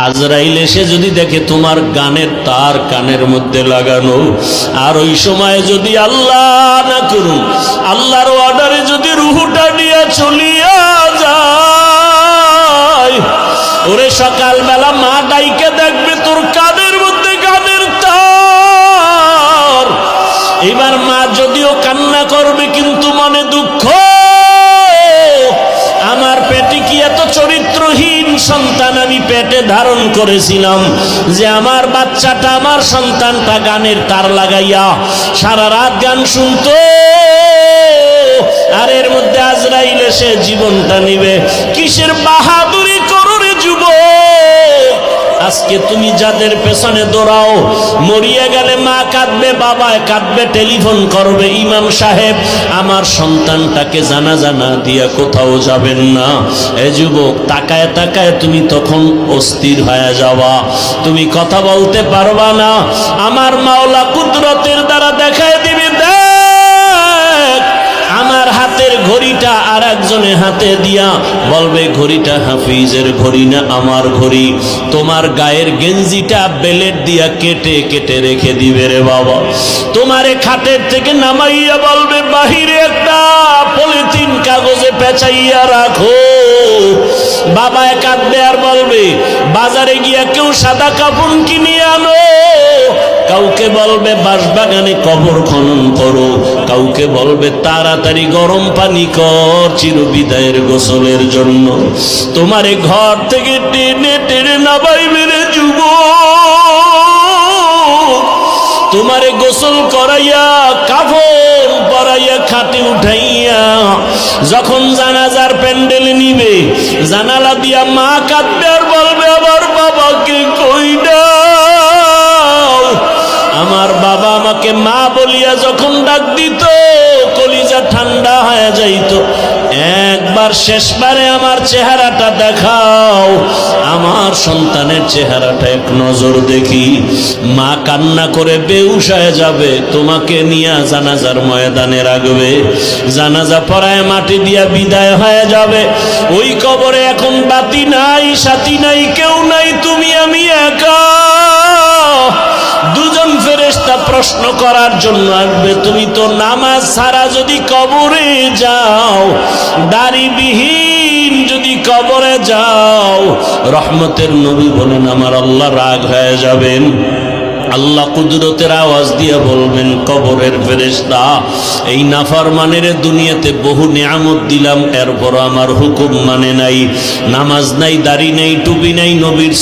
আজরাইল এসে যদি দেখে তোমার গানের তার কানের মধ্যে লাগানো, আর ওই সময় যদি আল্লাহ না করুন আল্লাহর অর্ডারে যদি রুহুটা নিয়ে চলিয়া যায়, ওরে সকালবেলা মা ডাইকে দেখবে তোর কানের মধ্যে গানের তার। এবার মা যদিও কান্না করবে কিন্তু মনে দুঃখ, আমার পেটে কি এত চরিত্রহীন সন্তান আমি পেটে ধারণ করেছিলাম যে আমার বাচ্চাটা আমার সন্তানটা গানের তার লাগাইয়া সারা রাত গান শুনতো, আর এর মধ্যে আজরাইল এসে জীবনটা নিবে। কিসের বাহাদুরি করো রে যুবক। আজকে তুমি যাদের পেছনে দৌড়াও, মরিয়া গেলে মা কাঁদবে, বাবা কাঁদবে, টেলিফোন করবে ইমাম সাহেব আমার সন্তানটাকে জানাজা না দিয়া কোথাও যাবেন না। এ যুবক, তাকায় তাকায় তুমি তখন অস্থির হয়ে যাওয়া, তুমি কথা বলতে পারবা না। আমার মাওলা কুদরতের দ্বারা দেখায় দিবি, দেখ আমার হাতের ঘড়িটা আর একজনের হাতে দিয়া বলবে ঘড়িটা হাফিজের ঘড়ি না আমার ঘড়ি। তোমার গায়ের গেঞ্জিটা বেলেট দিয়া কেটে কেটে রেখে দিবে রে বাবা। তোমারে খাটের থেকে নামাইয়া বলবে বাহিরে একটা পলিথিন কাগজে পেঁচাইয়া রাখো। বাবা কাঁদবে আর বলবে বাজারে গিয়া কেউ সাদা কাপড় কিনে আনো। কাউকে বলবে বাঁশবাগানে কবর খনন করো, কাউকে বলবে তাড়াতাড়ি গরম পানি কর চিরবিদায়ের গোসলের জন্য। তোমারে ঘর থেকে টেনে টেনে নামাইবে রে যুবক। তোমারে গোসল করাইয়া কাফন পরাইয়া খাটে উঠাইয়া যখন জানাজার প্যান্ডেল নিবে, জানালা দিয়া মা কাঁদবে আর বলবে আমার বাবাকে কই দাও। আমার বাবা আমাকে মা বলিয়া যখন ডাক দিত কলিজা ঠান্ডা হয়ে যাইত। একবার শেষবারে আমার চেহারাটা দেখাও, আমার সন্তানের চেহারাটা এক নজর দেখি। মা কান্না করে বেহুশ হয়ে যাবে, তোমাকে নিয়ে জানাজার ময়দানে রাখবে, জানাজা পড়ায় মাটি দিয়া বিদায় হয়ে যাবে। ওই কবরে এখন বাতি নাই, সাথী নাই, কেউ নাই, তুমি আমি একা। দুজন ফেরেশতা প্রশ্ন করার জন্য আসবে, তুমি তো নামাজ ছাড়া যদি কবরে যাও, দাড়িবিহীন যদি কবরে যাও, রহমতের নবী বলেন আমার আল্লাহ রাগ হয়ে যাবেন। আল্লাহ কুদরতের আওয়াজ দিয়ে বলবেন কবরের ফেরেশতা, এই নাফরমানের দুনিয়াতে বহু নিয়ামত দিলাম, এরপর আমার হুকুম মানে নাই, নামাজ নাই, দাড়ি নাই, টুপি নাই, নবীর